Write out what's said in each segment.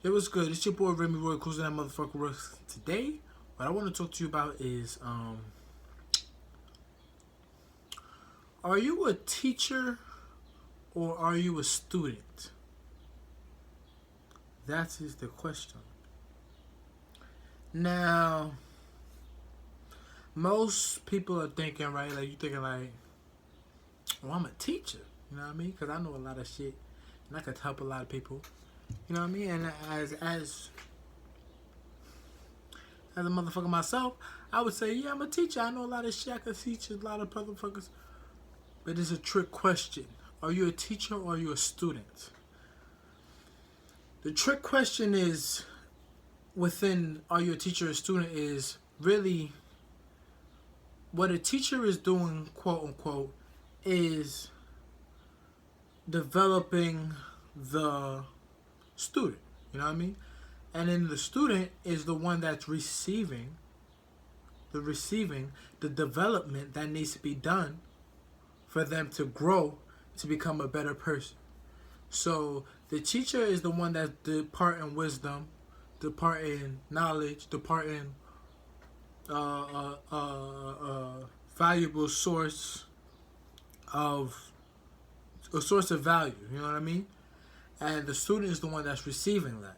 It was good. It's your boy Remy Roy closing that motherfucker works today. What I want to talk to you about is are you a teacher or are you a student? That is the question. Now, most people are thinking, right? Like, you thinking, like, well, I'm a teacher. You know what I mean? Because I know a lot of shit and I could help a lot of people. You know what I mean? And as a motherfucker myself, I would say, yeah, I'm a teacher. I know a lot of shit. I can teach a lot of motherfuckers. But it's a trick question. Are you a teacher or are you a student? The trick question is within are you a teacher or a student is really what a teacher is doing, quote unquote, is developing the student. You know what I mean? And then the student is the one that's receiving the development that needs to be done for them to grow to become a better person. So the teacher is the one that's departing wisdom, departing knowledge, departing valuable source of a source of value. You know what I mean? And the student is the one that's receiving that.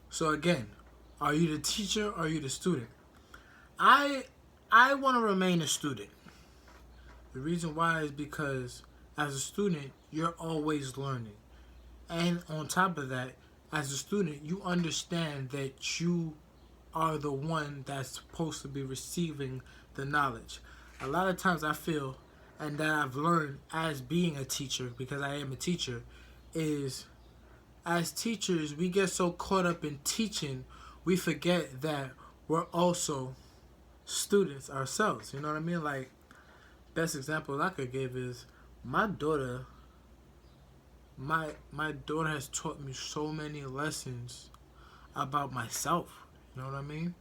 So again, are you the teacher or are you the student? I want to remain a student. The reason why is because as a student, you're always learning. And on top of that, as a student, you understand that you are the one that's supposed to be receiving the knowledge. A lot of times I feel, and that I've learned as being a teacher, because I am a teacher, is as teachers, we get so caught up in teaching, we forget that we're also students ourselves. You know what I mean? Like, best example I could give is my daughter. My daughter has taught me so many lessons about myself. You know what I mean?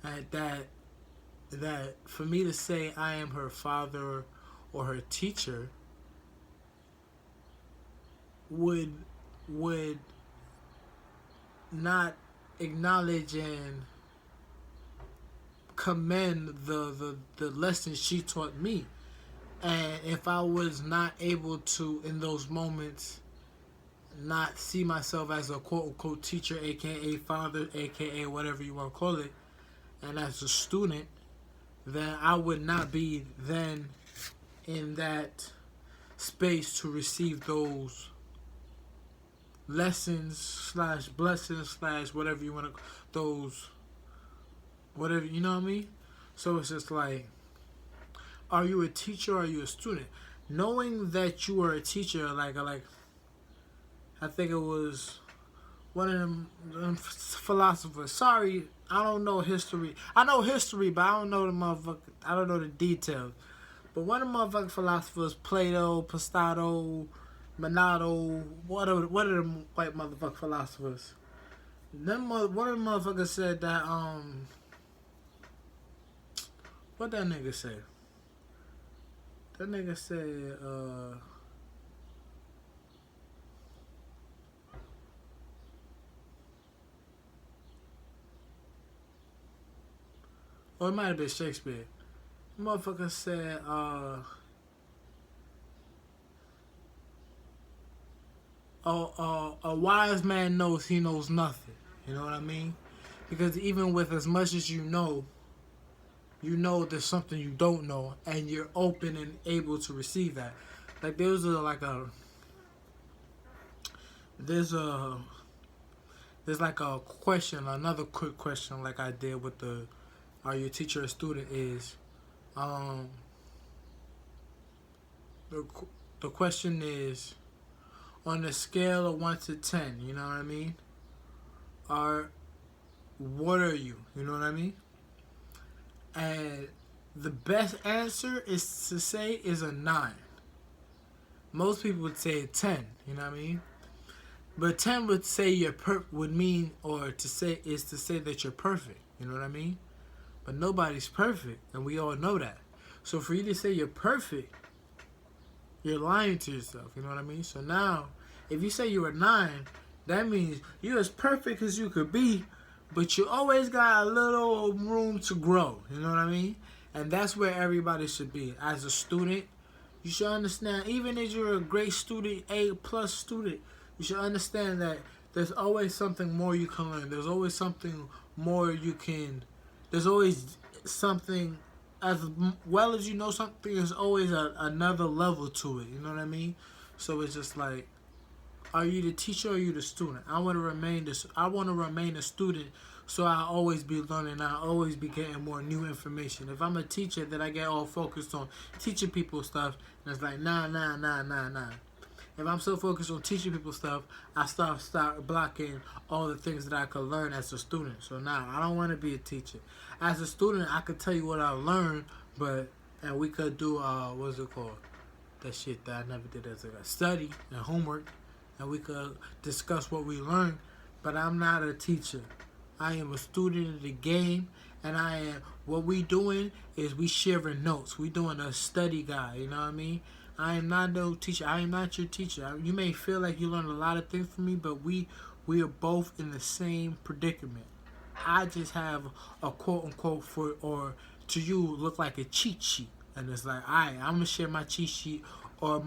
And that for me to say I am her father or her teacher would not acknowledge and commend the lessons she taught me. And if I was not able to, in those moments, not see myself as a quote-unquote teacher, a.k.a. father, a.k.a. whatever you want to call it, and as a student, then I would not be then in that space to receive those lessons slash blessings slash whatever you want to, those, whatever, you know what I mean? So it's just like, are you a teacher or are you a student? Knowing that you are a teacher, like I think it was one of them philosophers. Sorry, I don't know history. I know history, but I don't know the motherfucker. I don't know the details. But one of the motherfucking philosophers, Plato, Aristotle, Monado, what are them white motherfucking philosophers? One of the motherfuckers said that what that nigga said? That nigga said, or it might have been Shakespeare. The motherfucker said, a wise man knows he knows nothing. You know what I mean? Because even with as much as you know there's something you don't know, and you're open and able to receive that. Like there's like a question, another quick question, like I did with the are you a teacher or student is, the question is on a scale of 1 to 10. You know what I mean? What are you? You know what I mean? And the best answer is to say is a 9. Most people would say a 10. You know what I mean? But 10 would say would mean, or to say is to say that you're perfect. You know what I mean? But nobody's perfect, and we all know that. So for you to say you're perfect, you're lying to yourself. You know what I mean? So now, if you say you're a 9, That means you're as perfect as you could be, but you always got a little room to grow. You know what I mean? And that's where everybody should be. As a student, you should understand, even if you're a great student, A+ student, you should understand that there's always something more you can learn. There's always something more you can, there's always something, as well as you know something, there's always another level to it. You know what I mean? So it's just like, are you the teacher or are you the student? I want to remain this. I want to remain a student, so I always be learning. I always be getting more new information. If I'm a teacher, then I get all focused on teaching people stuff, and it's like nah. If I'm so focused on teaching people stuff, I start blocking all the things that I could learn as a student. So now I don't want to be a teacher. As a student, I could tell you what I learned, and we could do what's it called? That shit that I never did as a study and homework. And we could discuss what we learned, but I'm not a teacher. I am a student of the game, and what we doing is we sharing notes. We doing a study guide, you know what I mean? I am not no teacher. I am not your teacher. You may feel like you learned a lot of things from me, but we are both in the same predicament. I just have a quote unquote or to you look like a cheat sheet, and it's like, alright, I'm gonna share my cheat sheet, or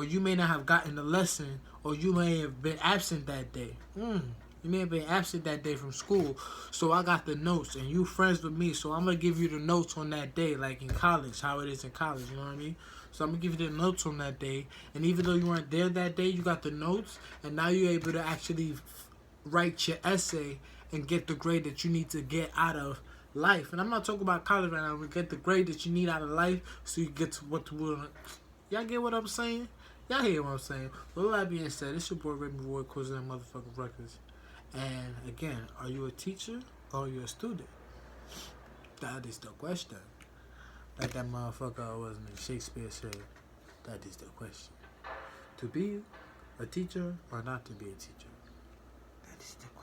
you may not have gotten the lesson, or you may have been absent that day. You may have been absent that day from school, so I got the notes, and you friends with me, so I'm gonna give you the notes on that day, like in college, how it is in college, you know what I mean? So I'm gonna give you the notes on that day, and even though you weren't there that day, you got the notes, and now you're able to actually write your essay and get the grade that you need to get out of life. And I'm not talking about college right now, but get the grade that you need out of life, so you get to what to. Y'all get what I'm saying? Y'all hear what I'm saying? With all that being said, it's your boy Raymond Roy, closing that motherfucking records. And again, are you a teacher or are you a student? That is the question. Like that motherfucker wasn't Shakespeare said, that is the question. To be a teacher or not to be a teacher? That is the question.